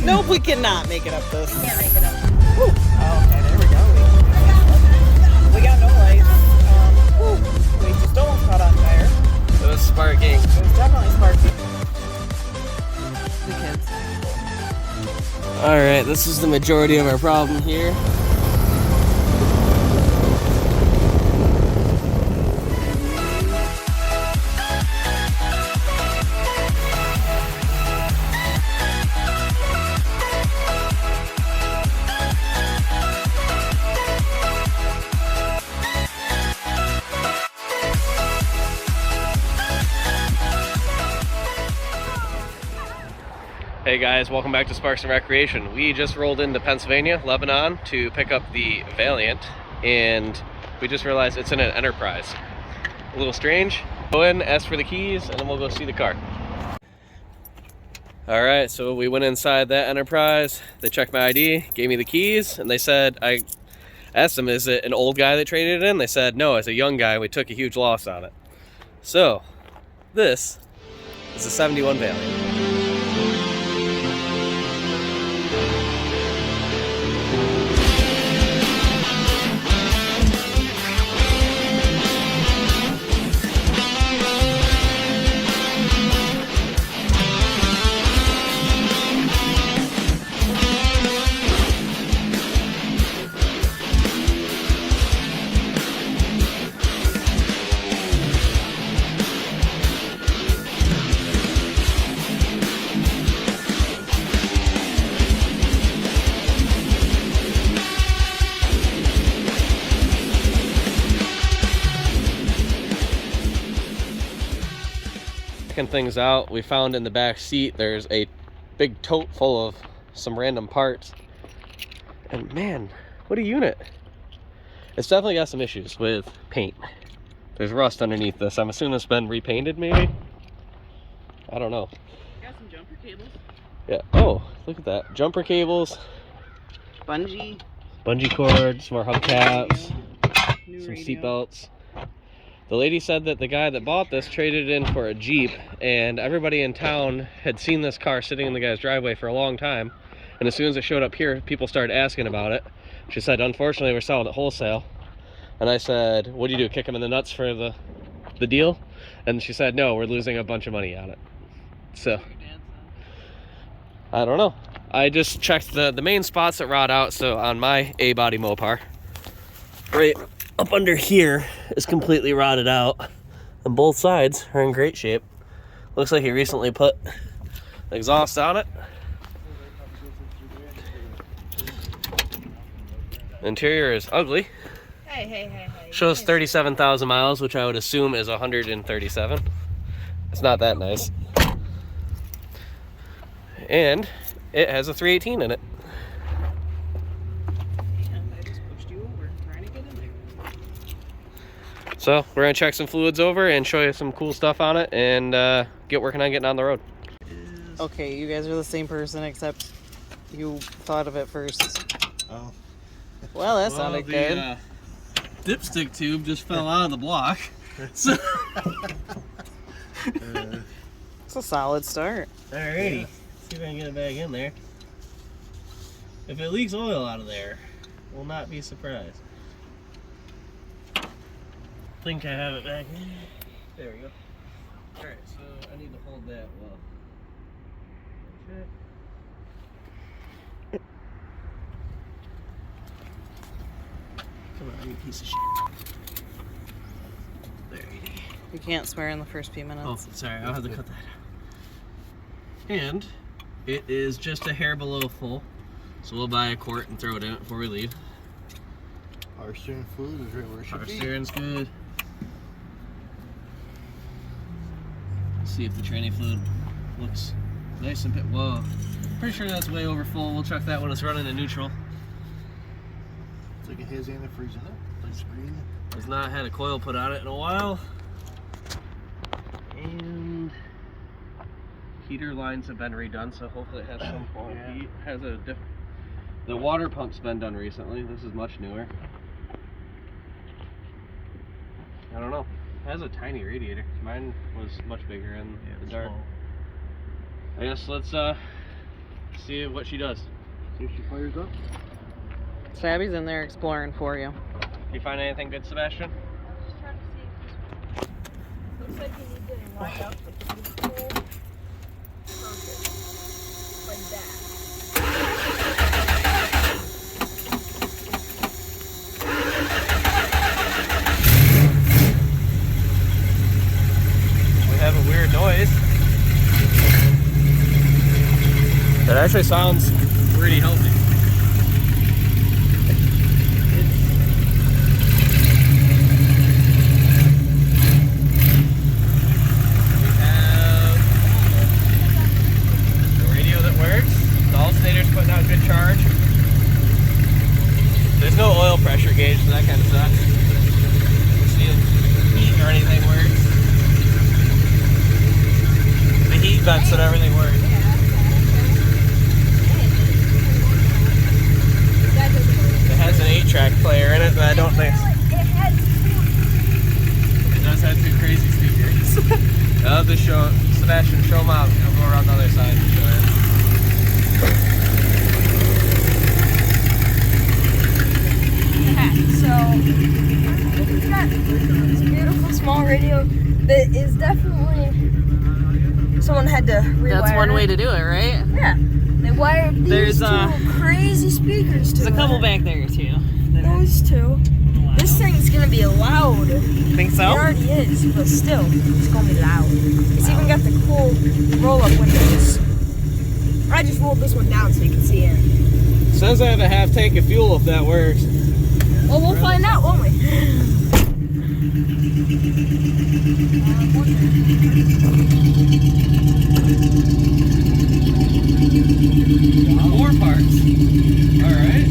Nope, we cannot make it up this. Can't make it up. Whew. Oh, okay, there we go. We got no lights. We just almost caught on fire. It was sparking. It was definitely sparking. The kids. Alright, this is the majority of our problem here. Hey guys, welcome back to Sparks and Recreation. We just rolled into Pennsylvania, Lebanon, to pick up the Valiant, and we just realized it's in an Enterprise. A little strange. Go in, ask for the keys, and then we'll go see the car. Alright, so we went inside that Enterprise, they checked my ID, gave me the keys, and they said, I asked them, is it an old guy that traded it in? They said, no, it's a young guy, we took a huge loss on it. So, this is a 71 Valiant. Things out, we found in the back seat there's a big tote full of some random parts, and man, what a unit. It's definitely got some issues with paint. There's rust underneath this. I'm assuming it's been repainted, maybe. I don't know. Got some jumper cables. Yeah. Oh, look at that. Jumper cables, Bungee cords, more hubcaps, new some radio. seat belts. The lady said that the guy that bought this traded it in for a Jeep, and everybody in town had seen this car sitting in the guy's driveway for a long time, and as soon as it showed up here, people started asking about it. She said, unfortunately, we're selling it wholesale. And I said, what do you do, kick him in the nuts for the deal? And she said, no, we're losing a bunch of money on it. So, I don't know. I just checked the main spots that rot out. So on my A-body Mopar, right up under here is completely rotted out, and both sides are in great shape. Looks like he recently put exhaust on it. Interior is ugly. Hey. Shows 37,000 miles, which I would assume is 137. It's not that nice. And it has a 318 in it. So we're gonna check some fluids over and show you some cool stuff on it, and get working on getting on the road. Okay, you guys are the same person, except you thought of it first. Oh. Well, that sounded good. Dipstick tube just fell out of the block. So It's a solid start. alrighty, see if I can get it back in there. If it leaks oil out of there, we'll not be surprised. I think I have it back in. There we go. Alright, so I need to hold that well. Come on, you piece of shit. There you go. You can't swear in the first few minutes. Oh, sorry, I'll have to cut that out. And it is just a hair below full, so we'll buy a quart and throw it in it before we leave. Our steering fluid is right where it should Our be. steering's good. See if the tranny fluid looks nice and whoa. Pretty sure that's way over full. We'll check that when it's running in neutral. It's like a hazy and freezing up. Nice green. Has not had a coil put on it in a while. And heater lines have been redone, so hopefully it has some form of heat. Has a the water pump's been done recently. This is much newer. I don't know. It has a tiny radiator. Mine was much bigger in the dark. Small. I guess let's See what she does. See if she fires up. Stabby's in there exploring for you. Did you find anything good, Sebastian? Just trying to see if this looks like you need to line up the fuel. Perfect. Like that. We have a weird noise. It actually sounds pretty healthy. We have the radio that works. The alternator's putting out good charge. There's no oil pressure gauge, so that kind of sucks. See if heat or anything works. The heat vents and everything works. It has an 8-track player in it, but I don't think it does have 2 crazy speakers. I'll have to show Sebastian, show him out. He'll go around the other side and show it. So, we've got this beautiful small radio that is definitely, someone had to rewire. That's one way to do it, right? Yeah. They wired these two crazy speakers to There's a couple back there too. Those two. This thing's gonna be loud. Think It so? already is, but still, it's gonna be loud. It's even got the cool roll-up windows. I just rolled this one down so you can see it. Says I have a half tank of fuel if that works. Well, we'll find out, won't we? More parts. Alright.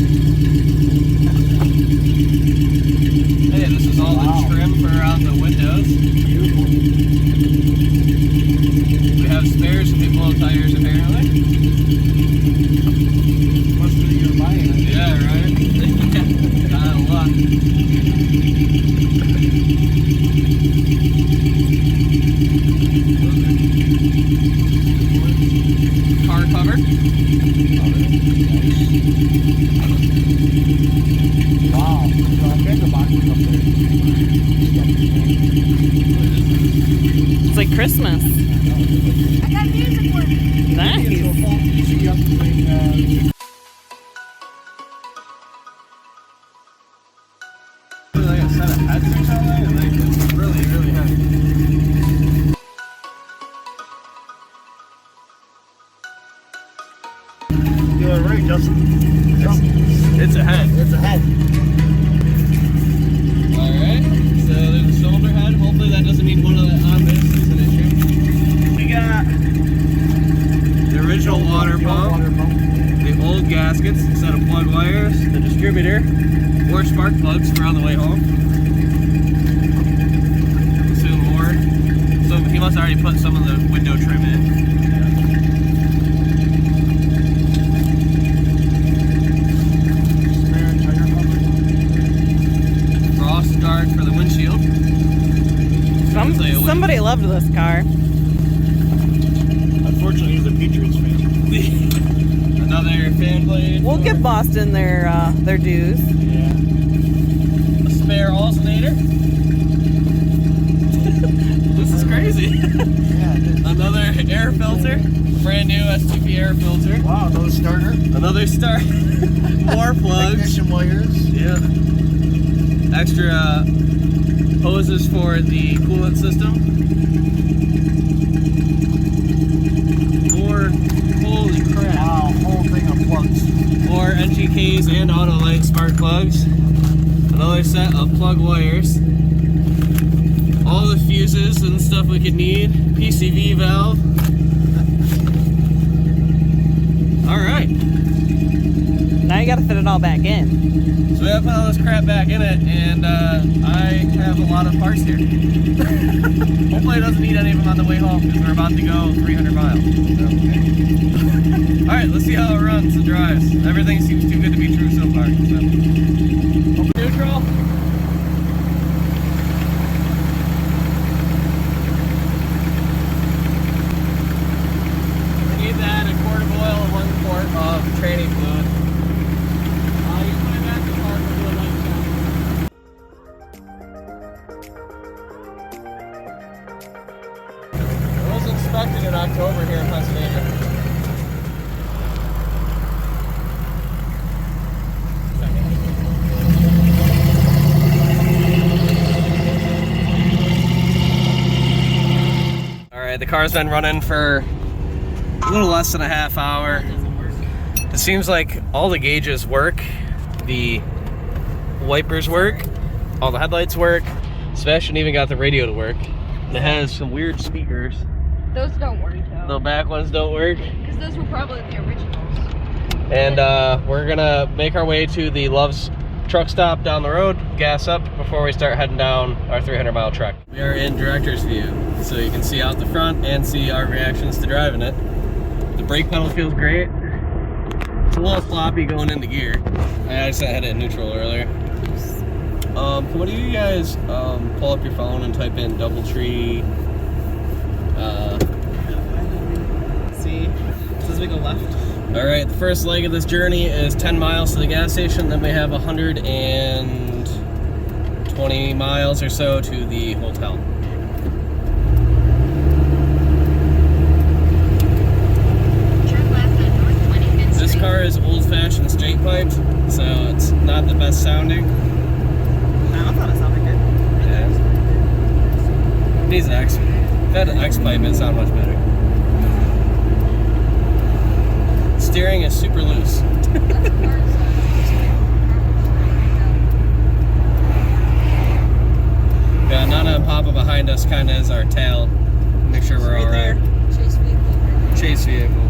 Hey, this is all the trim for around the windows. We have spares if we blow tires apparently. Must be your Valiant. Yeah, right? Got a lot. Car cover. Wow. Mega boxes up there. It's like Christmas. I got music working. Nice. So far, you see up the thing, Like a set of heads or something? Like, it's really, really heavy. you're right, Justin. It's a head. It's a head. Alright, so there's a cylinder head. Hopefully that doesn't mean one of the on this is an issue. We got the original water pump, the old gaskets, a set of plug wires, the distributor, 4 spark plugs for on the way home. Soon more. So he must already put some of the window trim in. Spare tire cover. Frost guard for the windshield. Somebody loved this car. Unfortunately, he's a Patriots fan. Another fan blade. We'll give Boston their dues. Yeah. A spare alternator. This is crazy. Yeah, it is. Another air filter. Brand new S2P air filter. Wow, another starter. Another start. More plugs. Ignition wires. Yeah. Extra hoses for the coolant system. More, holy crap. Wow, whole thing of plugs. More NGKs and Autolite spark plugs. Another set of plug wires. All the fuses and stuff we could need. PCV valve. Alright. Now you gotta fit it all back in. So we have to put all this crap back in it, and I have a lot of parts here. Hopefully it doesn't need any of them on the way home, because we're about to go 300 miles. Alright, let's see how it runs and drives. Everything seems too good to be true so far. So. Open neutral. We need to add a quart of oil in 1 quart. car's been running for a little less than a half hour. It seems like all the gauges work. The wipers work. All the headlights work. Sebastian even got the radio to work. And it has some weird speakers. Those don't work though. The back ones don't work. Because those were probably the originals. And we're gonna make our way to the Love's truck stop down the road, gas up before we start heading down our 300-mile trek. We are in director's view, so you can see out the front and see our reactions to driving it. The brake pedal feels great. It's a little floppy going into gear. I just had it in neutral earlier. Can one of you guys pull up your phone and type in DoubleTree? See, as we go left. Alright, the first leg of this journey is 10 miles to the gas station, then we have 120 miles or so to the hotel. This car is old-fashioned straight-piped, so it's not the best sounding. No, I thought it sounded good. Yeah. Needs an X. If it had an X-pipe, it'd sound much better. Steering is super loose. Yeah, Nana and Papa behind us kind of is our tail. Make sure we're all right. Chase vehicle. Chase vehicle.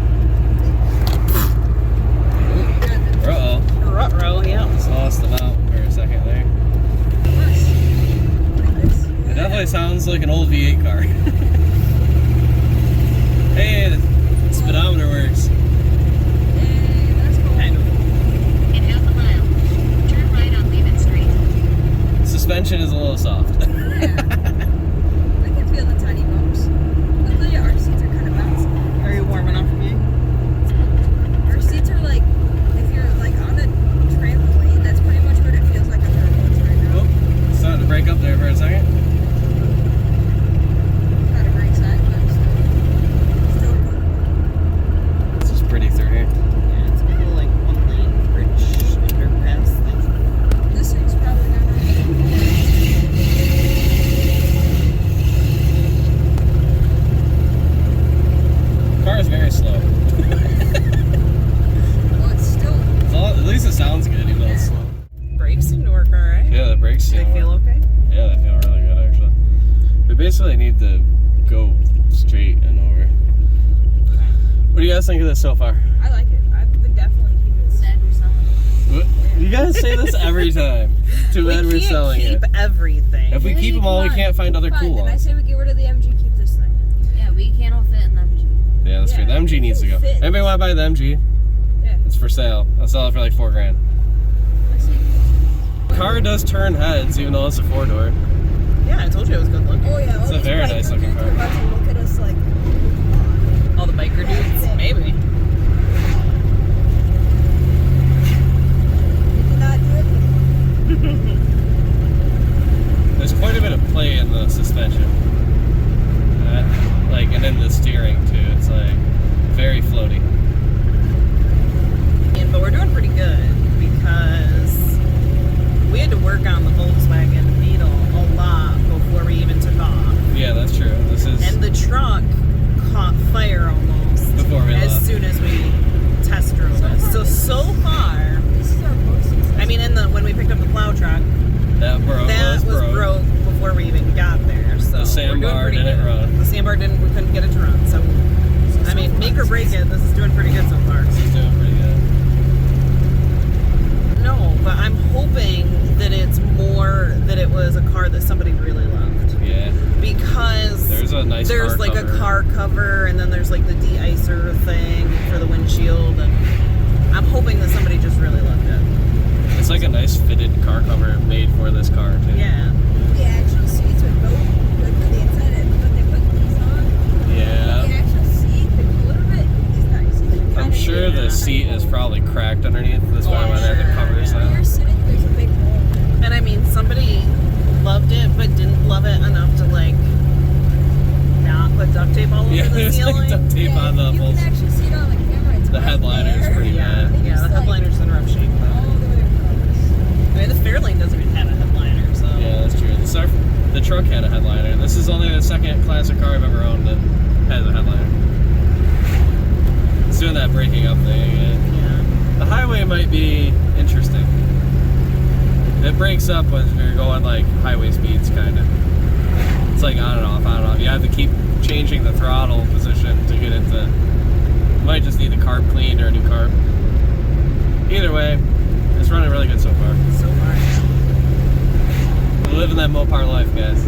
Uh-oh. Ruh-roh, yeah. Just lost them out for a second there. It definitely sounds like an old V8 car. Hey, the speedometer works. Suspension is a little soft. Yeah. I can feel the tiny bumps. Luckily, our seats are kind of bouncy. Are you warm enough for me? Our seats are like, if you're like on a trampoline, that's pretty much what it feels like on the roads right now. Oh, starting to break up there for a second. Not a great sign, but still good. This is pretty through here. Yeah, it's a little like one lane bridge underpass thing. This thing's probably not right. Car is very slow. Well, it's still. At least it sounds good, even though it's slow. Brakes seem to work alright. Yeah, the brakes Do they feel okay? Yeah, they feel really good actually. We basically need to go straight and over. What do you guys think of this so far? I like it. I would definitely keep it. Sad we're selling it. What? You guys say this every time. Too bad we're selling keep it. everything. If we keep them all, we can't find other Fine, cool then I ones. say we get rid of the MG, keep this thing. Yeah, we can't all fit in the MG. Yeah, that's true. The MG needs to go. Fit. Anybody want to buy the MG? Yeah. It's for sale. I'll sell it for like $4,000. I see. The car does turn heads, even though it's a 4-door. Yeah, I told you it was good looking. Oh yeah. It's a very nice looking car. They're about to look at us like. All the biker dudes? Maybe. You did not do it. There's quite a bit of play in the suspension. And in the steering too. It's like very floaty. But we're doing pretty good because we had to work on the Volkswagen Beetle a lot before we even took off. Yeah, that's true. This is And the truck caught fire almost Before we as left. soon as we test drove it. So far, This is our most successful. I mean, when we picked up the plow truck, that that was broke before we even got there. So The we're doing Sambar pretty didn't good. run. The Sambar didn't. We couldn't get it to run. So I mean, make or break it. This is doing pretty good so far. This is doing pretty good. No, but I'm hoping that it's more that it was a car that somebody really loved. Yeah. Because There's a nice there's car like cover. a car cover and then there's like the de-icer thing for the windshield, and I'm hoping that somebody just really loved it. It's like a nice fitted car cover made for this car too. Yeah. The actual seats are dope. Good for the inside, but they put these on. Yeah. The actual seat, the color of it is nice. I'm sure the seat is probably cracked underneath. That's why Oh, they have the sure, covers yeah. When you're on. sitting, there's a big hole. And I mean, somebody loved it but didn't love it enough to like not put duct tape all over Yeah, the there's ceiling. like duct tape on the you whole. can actually see it on the camera. It's The right headliner is there. pretty Yeah, bad. They yeah, just, the like, headliner's in rough shape. all But the way across. I mean, the Fairlane doesn't even have a headliner, so Yeah, that's true. The truck had a headliner. This is only the second classic car I've ever owned that had it might be interesting. It breaks up when you're going like highway speeds, kind of. It's like on and off, on and off. You have to keep changing the throttle position to get into. You might just need the carb cleaned or a new carb. Either way, it's running really good so far. So far. We're living that Mopar life, guys.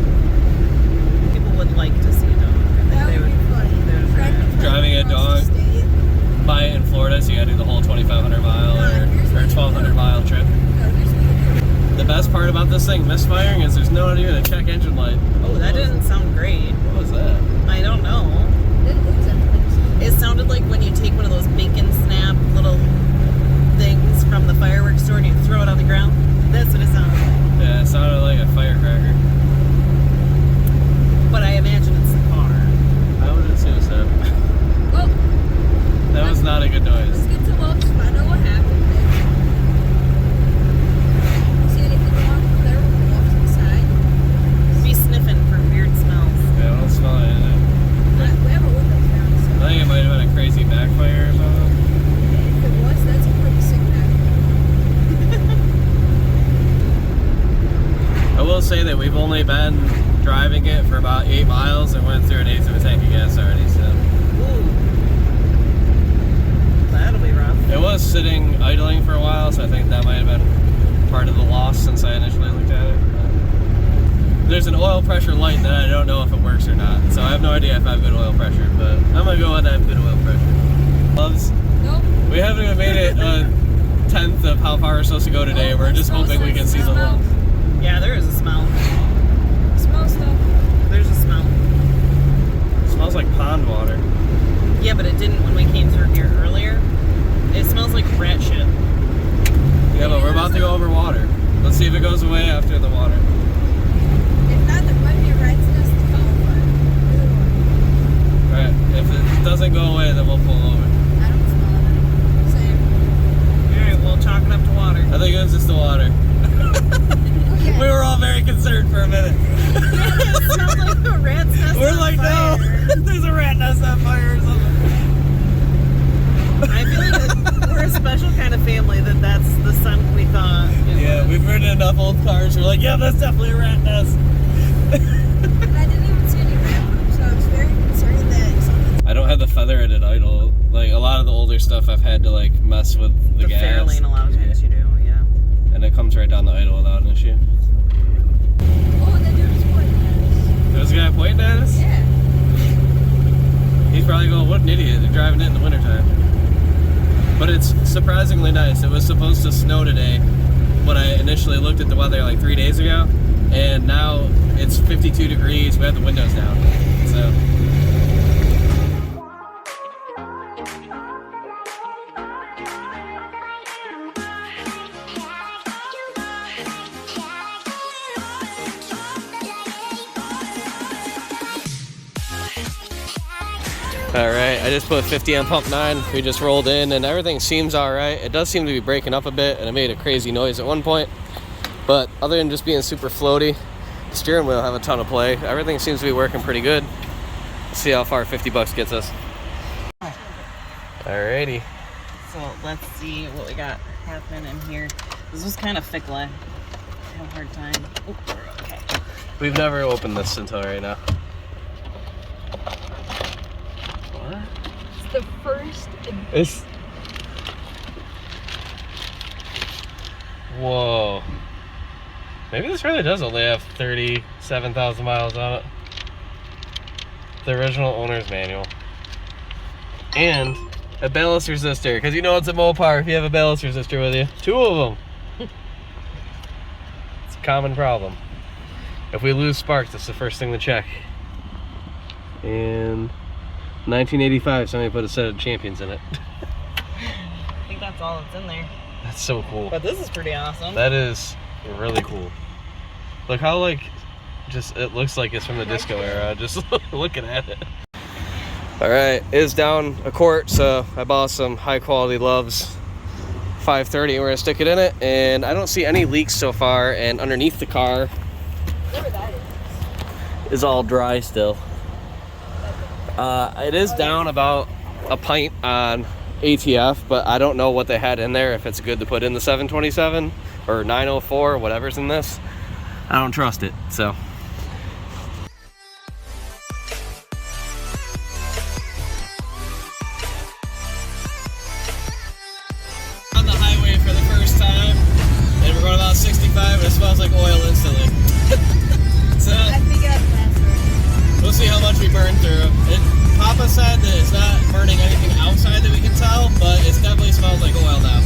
People would like to see a dog. I That think would be funny. Practically Driving a across the dog. state. Buy it in Florida, so you gotta do the whole 2,500 mile or 1,200 mile trip. No, here's what you do. The best part about this thing misfiring is there's no even a check engine light. Oh, that didn't sound great. What was that? I don't know. Didn't lose anything. It sounded like when you take one of those bacon snap little things from the fireworks store and you throw it on the ground. That's what it sounded like. Yeah, it sounded like a firecracker. But I imagine it's the car. I would assume so. Well, That was not a good let's noise. get to Love's. Find out what happened. See anything wrong there? We'll walk to the side. Be sniffing for weird smells. Yeah, I don't smell anything. We have our windows down, so I think it might have been a crazy backfire or something. if it was, that's a pretty sick back. I will say that we've only been driving it for about 8 miles and went through an eighth of a tank of gas already, so. Ooh. That'll be rough. It was sitting idling for a while, so I think that might have been part of the loss since I initially looked at it. There's an oil pressure light that I don't know if it works or not, so I have no idea if I have good oil pressure, but I'm gonna go with that good oil pressure. Loves, Nope. we haven't even made it a tenth of how far we're supposed to go today. We're just hoping we can see the lows. Yeah, there is a smell. Smell stuff. There's a smell. It smells like pond water. Yeah, but it didn't when we came through here earlier. It smells like rat shit. Yeah, but we're about to go over water. Let's see if it goes away after the water. If not, there might be a rat's nest to call for. Either one. Alright, if it doesn't go away, then we'll pull over. I don't smell it. Same. Alright, we'll chalk it up to water. I think it was just the water. Okay. We were all very concerned for a minute. It smells like a rat's nest. We're on like, fire. no, there's a rat nest on fire or something. I feel like we're a special kind of family that's the scent we thought. Yeah, we've ridden enough old cars. We're like, yeah, that's definitely a rat nest. And I didn't even see any rat poop, so I was very concerned that something. I don't have the feather at idle. Like a lot of the older stuff, I've had to like mess with the gas. Fairlane, a lot of times you do, yeah. And it comes right down the idle without an issue. Oh, that dude was pointing at us. There's a guy pointing at us? Yeah. He's probably going, what an idiot, they're driving it in the wintertime. But it's surprisingly nice. It was supposed to snow today when I initially looked at the weather like 3 days ago. And now it's 52 degrees, we have the windows down. So. Alright, I just put 50 on pump 9. We just rolled in and everything seems alright. It does seem to be breaking up a bit and it made a crazy noise at one point. But other than just being super floaty, the steering wheel have a ton of play. Everything seems to be working pretty good. Let's see how far 50 bucks gets us. Alrighty. So let's see what we got happening in here. This was kind of fickle. I had a hard time. Oh, we're okay. We've never opened this until right now. It's the first. It's... Whoa. Maybe this really does only have 37,000 miles on it. The original owner's manual. And a ballast resistor, because you know it's a Mopar if you have a ballast resistor with you. 2 of them. It's a common problem. If we lose spark, that's the first thing to check. And 1985, somebody put a set of Champions in it. I think that's all that's in there. That's so cool. But this is pretty awesome. That is really cool. Look how like, just it looks like it's from the disco era. Just looking at it. All right, it's down a quart, so I bought some high quality Loves 530. We're gonna stick it in it, and I don't see any leaks so far. And underneath the car Whatever that is all dry still. It is down about a pint on ATF, but I don't know what they had in there, if it's good to put in the 727 or 904, whatever's in this. I don't trust it, so. On the highway for the first time, and we're going about 65, and it smells like oil instantly. So, I figured out the password. we'll see how much we burn through. Papa said that it's not burning anything outside that we can tell, but it definitely smells like oil now.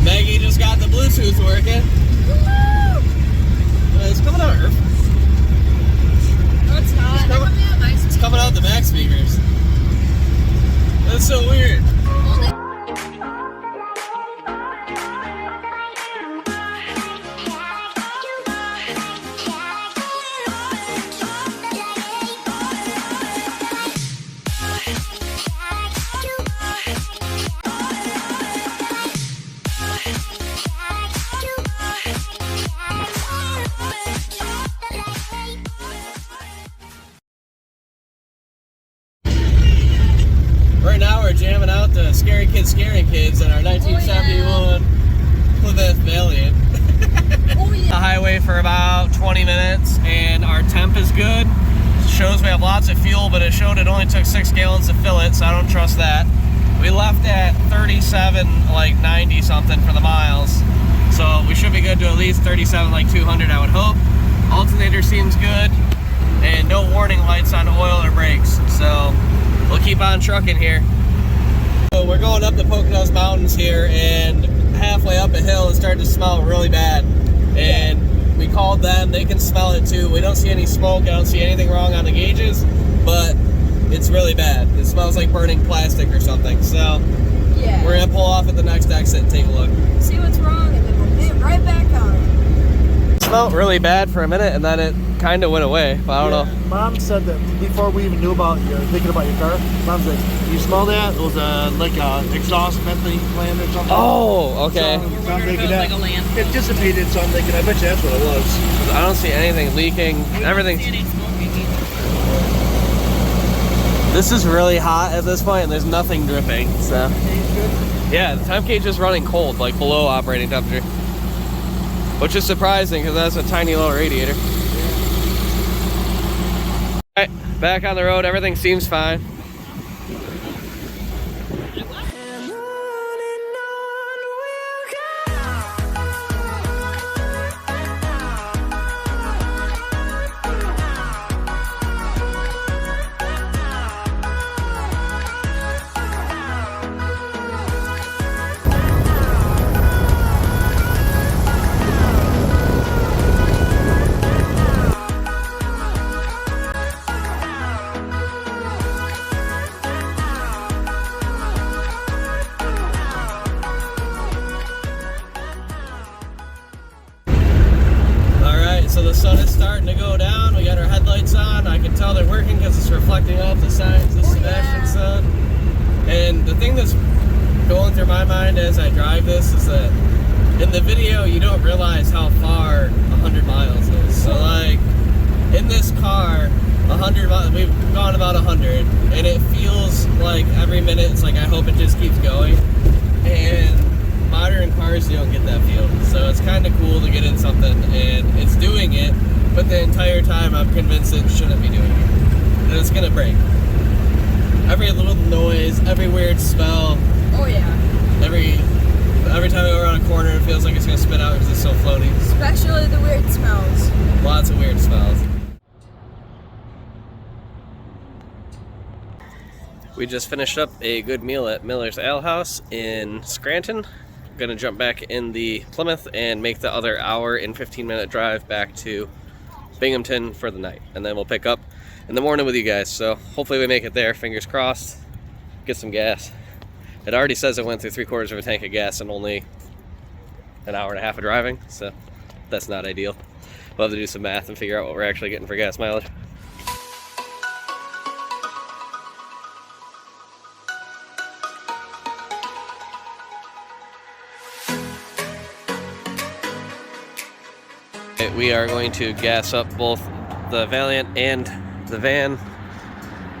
Maggie just got the Bluetooth working. It's coming out, Irv. No, it's not. They're coming out nice. It's coming out the back speakers. That's so weird. Only Right now we're jamming out the Scary Kids Scaring Kids in our 1971 Plymouth Valiant. oh The yeah. highway for about 20 minutes, and our temp is good. It shows we have lots of fuel, but it showed it only took 6 gallons to fill it, so I don't trust that. We left at 37, like 90 something for the miles, so we should be good to at least 37, like 200, I would hope. Alternator seems good, and no warning lights on oil or brakes, so we'll keep on trucking here. So we're going up the Poconos Mountains here, and halfway up a hill it started to smell really bad. And we called them, they can smell it too. We don't see any smoke, I don't see anything wrong on the gauges, but it's really bad. It smells like burning plastic or something. So Yeah. we're gonna pull off at the next exit and take a look. See what's wrong, and then we'll get right back on. It smelled really bad for a minute, and then it kind of went away, but I don't know. Mom said that before we even knew about you, thinking about your car. Mom's like, "You smell that? It was like a exhaust methane plant or something." Oh, okay. So I'm thinking Like that a land. it dissipated. So I'm thinking, I bet you that's what it was. I don't see anything leaking. Everything's. This is really hot at this point, and there's nothing dripping. So yeah, the temp gauge is running cold, like below operating temperature, which is surprising because that's a tiny little radiator. All right, back on the road. Everything seems fine. So the sun is starting to go down. We got our headlights on. I can tell they're working because it's reflecting off the signs, the Sebastian sun. And the thing that's going through my mind as I drive this is that in the video you don't realize how far 100 miles is. So like in this car, 100 miles, we've gone about 100, and it feels like every minute it's like I hope it just keeps going. And modern cars, you don't get that feel, so it's kind of cool to get in something and it's doing it, but the entire time I'm convinced it shouldn't be doing it, and it's gonna break. Every little noise, every weird smell, Oh yeah. every time I go around a corner it feels like it's gonna spit out because it's so floaty. Especially the weird smells. Lots of weird smells. We just finished up a good meal at Miller's Ale House in Scranton. Gonna jump back in the Plymouth and make the other hour and 15-minute drive back to Binghamton for the night, and then we'll pick up in the morning with you guys. So hopefully we make it there, fingers crossed. Get some gas. It already says it went through 3/4 of a tank of gas in only an hour and a half of driving, so that's not ideal. We'll have to do some math and figure out what we're actually getting for gas mileage. We are going to gas up both the Valiant and the van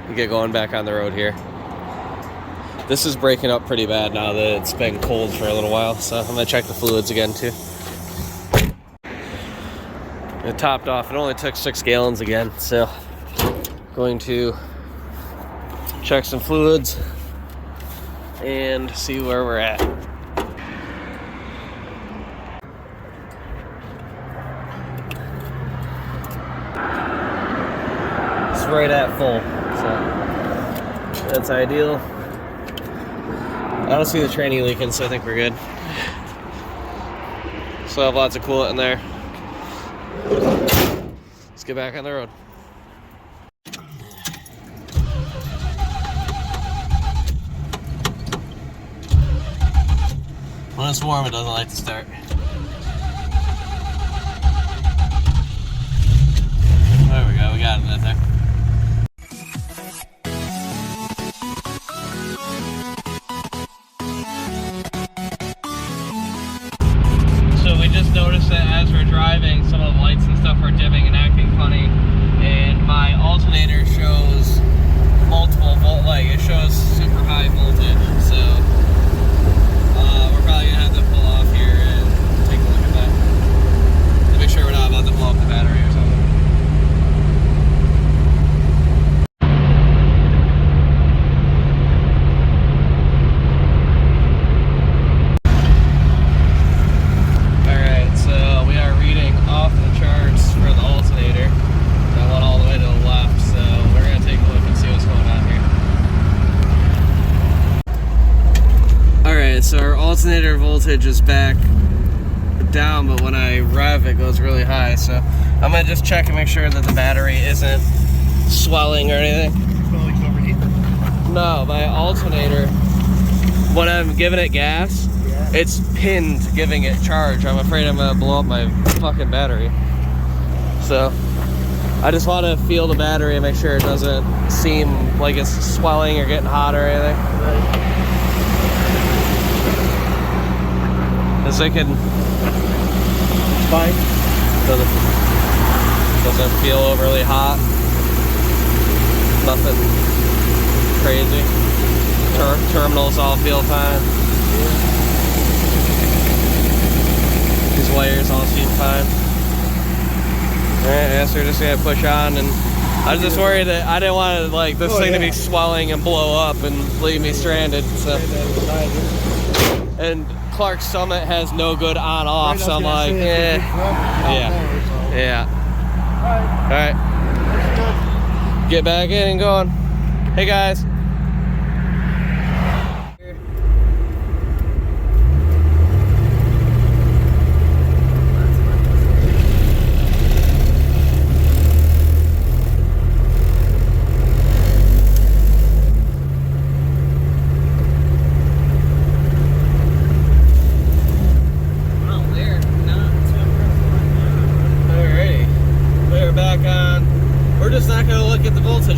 and get going back on the road here. This is breaking up pretty bad now that it's been cold for a little while, so I'm gonna check the fluids again too. It topped off. It only took 6 gallons again, so going to check some fluids and see where we're at. It's right at full, so that's ideal. I don't see the tranny leaking, so I think we're good. Still have lots of coolant in there. Let's get back on the road. When it's warm, it doesn't like to start. There we go, we got it in there. So we just noticed that as we're driving, some of the lights and stuff are dimming and acting funny, and my alternator shows multiple volt, like it shows super high voltage, so we're probably gonna have to pull off here and take a look at that to make sure we're not about to blow up the battery or something. So our alternator voltage is back down, but when I rev it goes really high, so I'm gonna just check and make sure that the battery isn't swelling or anything. No, my alternator, when I'm giving it gas, it's pinned giving it charge. I'm afraid I'm gonna blow up my fucking battery. So I just want to feel the battery and make sure it doesn't seem like it's swelling or getting hot or anything. Because it can, it's fine. Doesn't feel overly hot. Nothing crazy. Terminals all feel fine. These wires all seem fine. Alright, I guess we're just gonna push on, and I was just worried that I didn't want like this thing to be swelling and blow up and leave me stranded. So. And Clark's Summit has no good on-off, so I'm like, yeah. Alright. Get back in and going. Hey guys.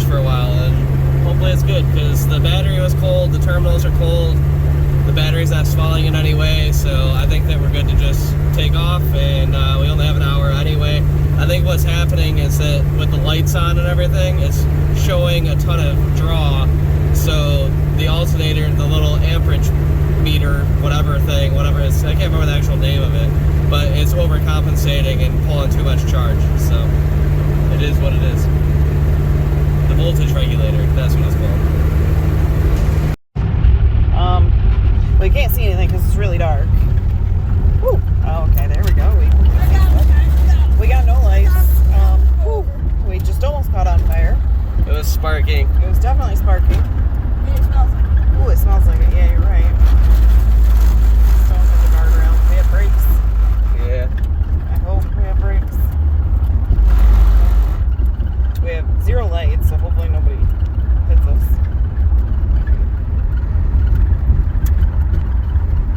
For a while, and hopefully it's good because the battery was cold, the terminals are cold, the battery's not swelling in any way, so I think that we're good to just take off, and we only have an hour anyway. I think what's happening is that with the lights on and everything, it's showing a ton of draw, so the alternator, the little amperage meter, whatever it is, I can't remember the actual name of it, but it's overcompensating and pulling too much charge, so it is what it is. Voltage regulator, that's what it's called. We can't see anything because it's really dark. Woo. Oh, okay, there we go. We got no lights. We just almost caught on fire. It was sparking. It was definitely sparking. It smells like it. Ooh, it smells like it. Yeah, you're right. Smells like the guardrail. We have brakes. Yeah. I hope we have brakes. We have 0 lights, so hopefully nobody hits us.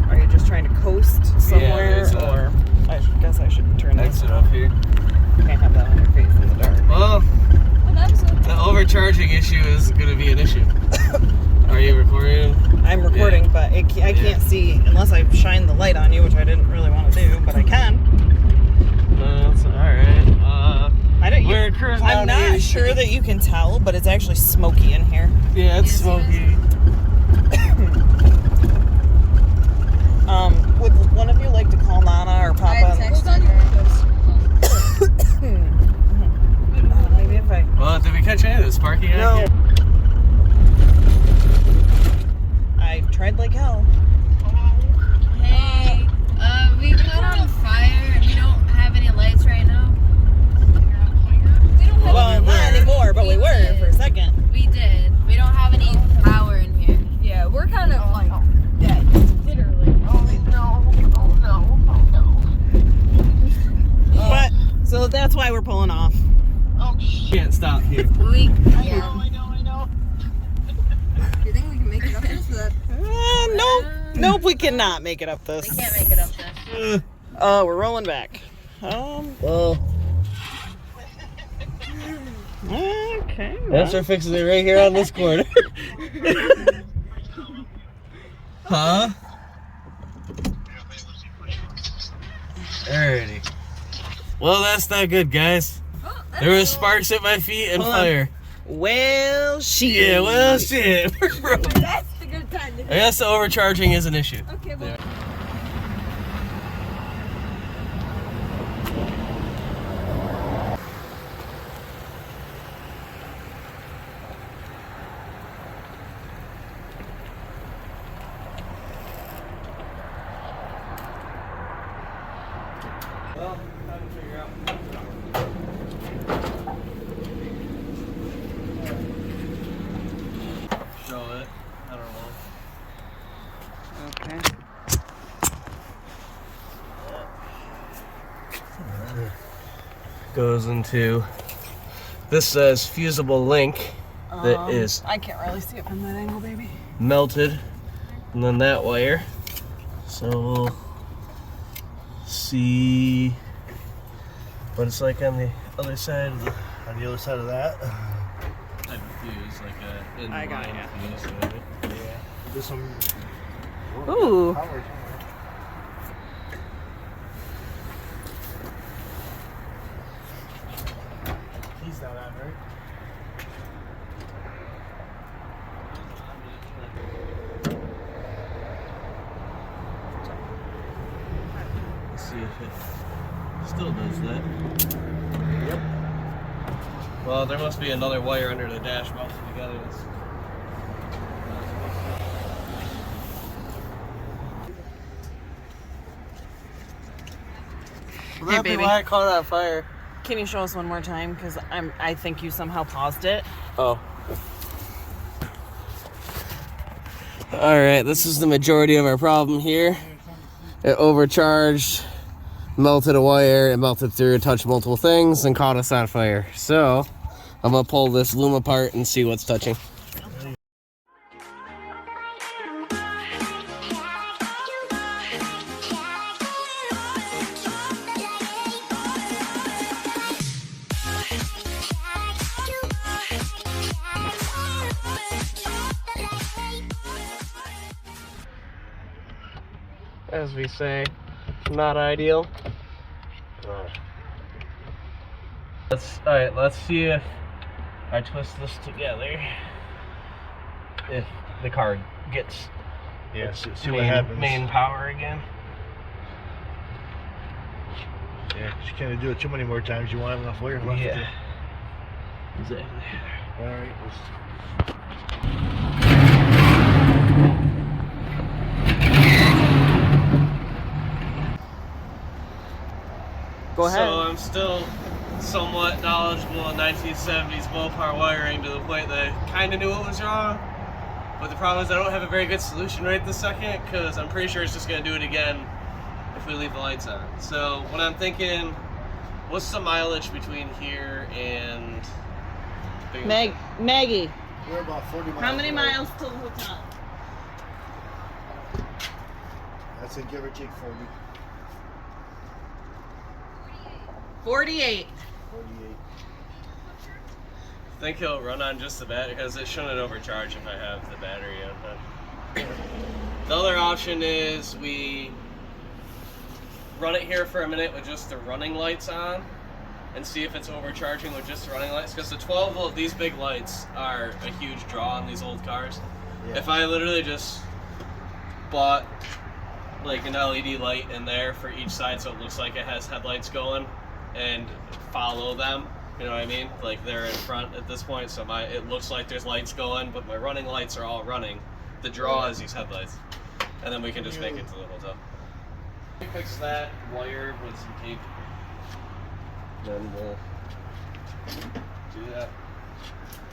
Are you just trying to coast somewhere, or I guess I should turn this exit up here? Can't have that on your face in the dark. Well, the overcharging issue is going to be an issue. Are you recording? I'm recording, but I can't see unless I shine the light on you, which I didn't really want to do, but I can. No, it's all right. We're cruising I'm not sure that you can tell, but it's actually smoky in here. Yeah, it's smoky. Yeah. I know. Do you think we can make it up this? Nope, we cannot make it up this. We can't make it up this. We're rolling back. Well, Okay. Esther fixes it right here on this corner. Huh? Alrighty. Well, that's not good, guys. There was sparks at my feet and fire. Well, shit. Yeah, well, shit. That's the good time to I guess the overcharging is an issue. Okay, well. Well, time to figure out. Show it. I don't know. Okay. Goes into, this says fusible link that is I can't really see it from that angle, baby. melted, and then that wire. So we'll see what it's like on the other side of the. On the other side of that. Type of fuse, like a I got inline it. fuse. Maybe. Yeah. There's some. Ooh. Power somewhere. He's not on, right? Let's see if it still does that. Yep. Well, there must be another wire under the dash melted together. Hey, That'd be baby. why I caught on fire. Can you show us one more time? Because I think you somehow paused it. Oh. Alright, this is the majority of our problem here. It overcharged, melted a wire, it melted through, touched multiple things, and caught us on fire. So, I'm gonna pull this loom apart and see what's touching. As we say, not ideal. Let's see if I twist this together. If the car gets Yeah, see what happens. main power again. Yeah, you can't do it too many more times. You won't have enough wire left. Yeah. Exactly. Alright, Go ahead. So I'm still somewhat knowledgeable in 1970s Mopar wiring to the point that I kind of knew what was wrong. But the problem is I don't have a very good solution right this second because I'm pretty sure it's just going to do it again if we leave the lights on. So what I'm thinking, what's the mileage between here and Maggie, we're about 40 miles. how many away. miles till the hotel? That's a give or take 40. 48. 48. I think he'll run on just the battery because it shouldn't overcharge if I have the battery in. The other option is we run it here for a minute with just the running lights on and see if it's overcharging with just the running lights, because the 12 volt, these big lights are a huge draw on these old cars. Yeah. If I literally just bought like an LED light in there for each side so it looks like it has headlights going and follow them, you know what I mean? Like they're in front at this point, so it looks like there's lights going, but my running lights are all running. The draw is these headlights. And then we can just make it to the hotel. Fix that wire with some tape. Then we'll do that.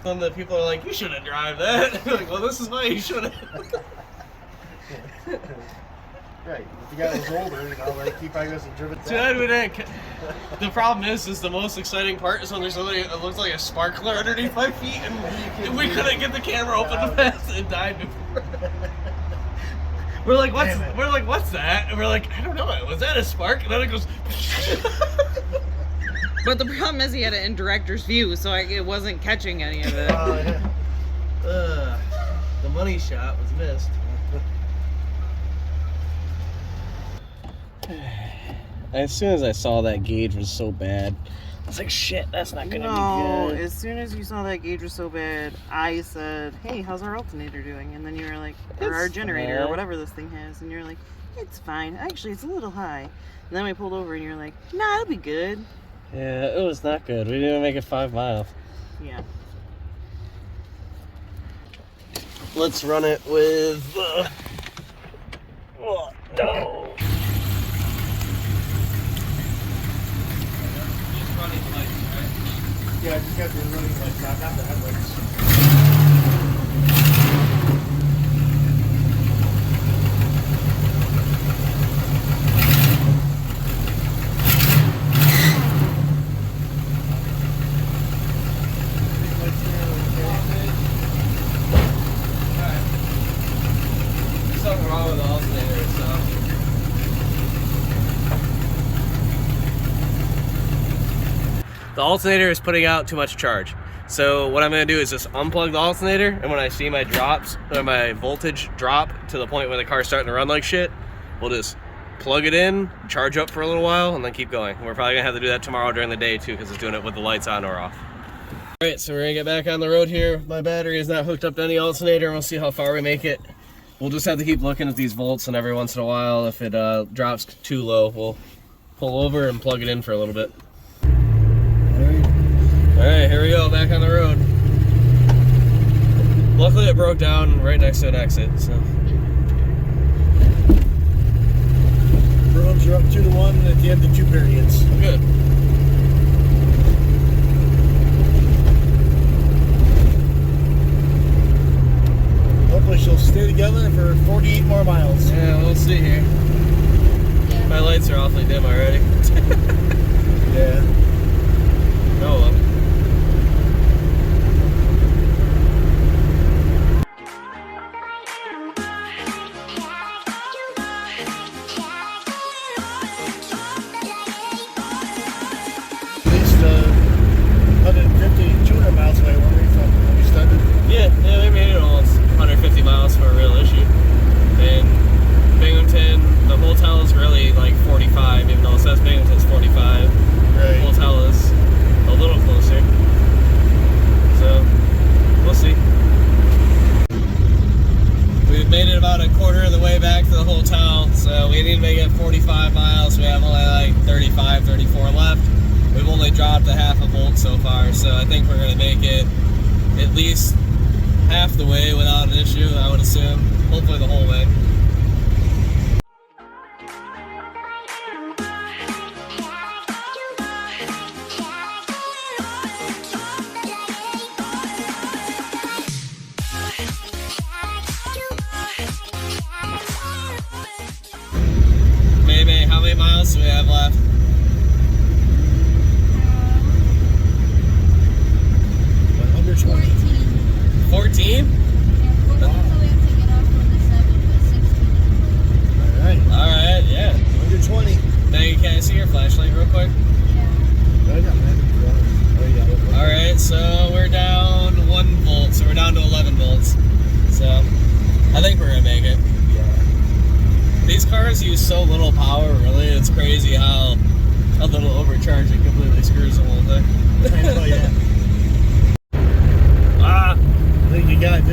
Then the people are like, you shouldn't drive that. Like, well, this is why you shouldn't. Right. If the guy was older, you know, like he probably wasn't driven. Dude, we didn't. The problem is the most exciting part is when there's literally, it looks like a sparkler underneath my feet, and we couldn't get the camera open to fast and died before. We're like, what's that? And we're like, I don't know. Was that a spark? And then it goes. But the problem is he had it in director's view, so it wasn't catching any of it. The money shot was missed. As soon as I saw that gauge was so bad, I was like, shit, that's not gonna be good. As soon as you saw that gauge was so bad, I said, hey, how's our alternator doing? And then you were like, or our generator, fine. or whatever this thing has. And you're like, it's fine. Actually, it's a little high. And then we pulled over and you're like, nah, it'll be good. Yeah, it was not good. We didn't even make it 5 miles. Yeah. Let's run it with. Oh, no. Just running lights, right? Yeah, I just got the running lights, not the headlights. Something wrong with the alternator, so. The alternator is putting out too much charge. So what I'm gonna do is just unplug the alternator, and when I see my drops, or my voltage drop to the point where the car's starting to run like shit, we'll just plug it in, charge up for a little while, and then keep going. We're probably gonna have to do that tomorrow during the day too, because it's doing it with the lights on or off. All right, so we're gonna get back on the road here. My battery is not hooked up to any alternator, and we'll see how far we make it. We'll just have to keep looking at these volts, and every once in a while, if it drops too low, we'll pull over and plug it in for a little bit. All right, here we go, back on the road. Luckily, it broke down right next to an exit, so. Roads are up 2-1 at the end of 2 periods. Good. Hopefully she'll stay together for 48 more miles. Yeah, we'll see here. My lights are awfully dim already. Yeah. Oh well. At least 150, 200 miles away, weren't we, from when we started? Yeah, we made it almost 150 miles for a real issue. And Binghamton, the hotel is really like 45, even though it says Binghamton's 45. Right. The hotel is a little closer. So, we'll see. We've made it about a quarter of the way back to the hotel, so we need to make it 45 miles. We have only like 35, 34 left. We've only dropped a half a volt so far, so I think we're going to make it at least half the way without an issue, I would assume. Hopefully the whole way. Maybe, how many miles do we have left? 120. 14? Alright, yeah. 120. Now can I see your flashlight real quick? I got that. Alright, so we're down 1 volt, so we're down to 11 volts. So, I think we're gonna make it. These cars use so little power, really. It's crazy how a little overcharging completely screws the whole thing. I know, yeah. Ah! I think you got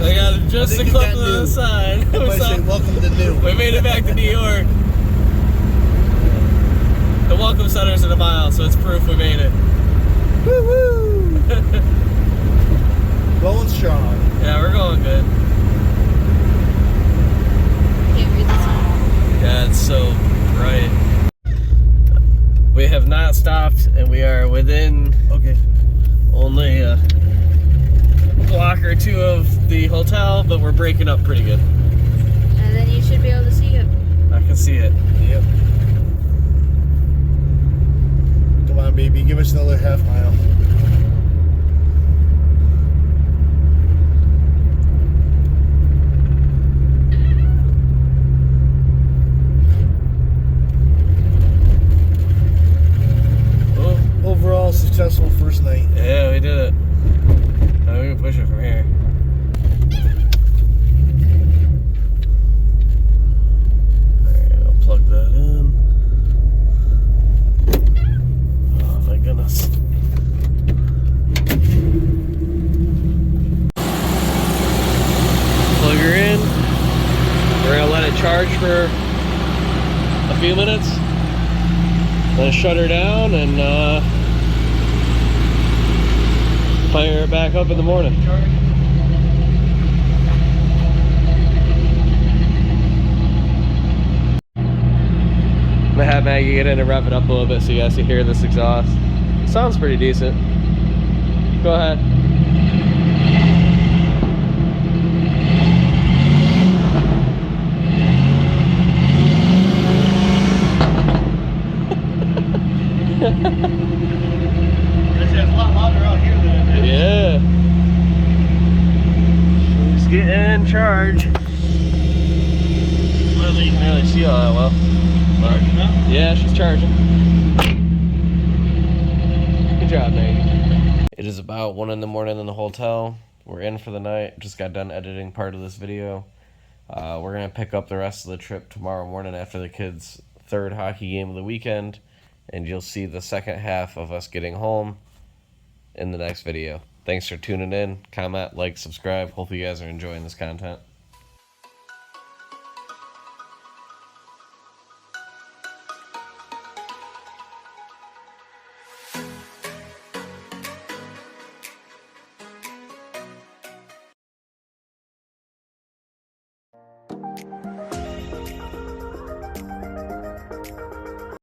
just a clip on the side. I say welcome to new. We made it back to New York. The welcome center's in a mile, so it's proof we made it. Woo-hoo! Going strong. Yeah, we're going good. Yeah, it's so bright. We have not stopped, and we are within only a block or 2 of the hotel, but we're breaking up pretty good. And then you should be able to see it. I can see it. Yep. Come on, baby. Give us another half mile. Overall successful first night. Yeah, we did it. Now we can push it from here. Alright, I'll plug that in. Oh my goodness. Plug her in. We're gonna let it charge for a few minutes. Then shut her down and fire it back up in the morning. I'm gonna have Maggie get in and rev it up a little bit so you guys can hear this exhaust. Sounds pretty decent. Go ahead. It's a lot louder out here than it is. Yeah. She's getting charged. Well, you can really see all that well. But, yeah, she's charging. Good job, Maggie. It is about 1 in the morning in the hotel. We're in for the night. Just got done editing part of this video. We're going to pick up the rest of the trip tomorrow morning after the kids' third hockey game of the weekend. And you'll see the second half of us getting home in the next video. Thanks for tuning in. Comment, like, subscribe. Hopefully you guys are enjoying this content.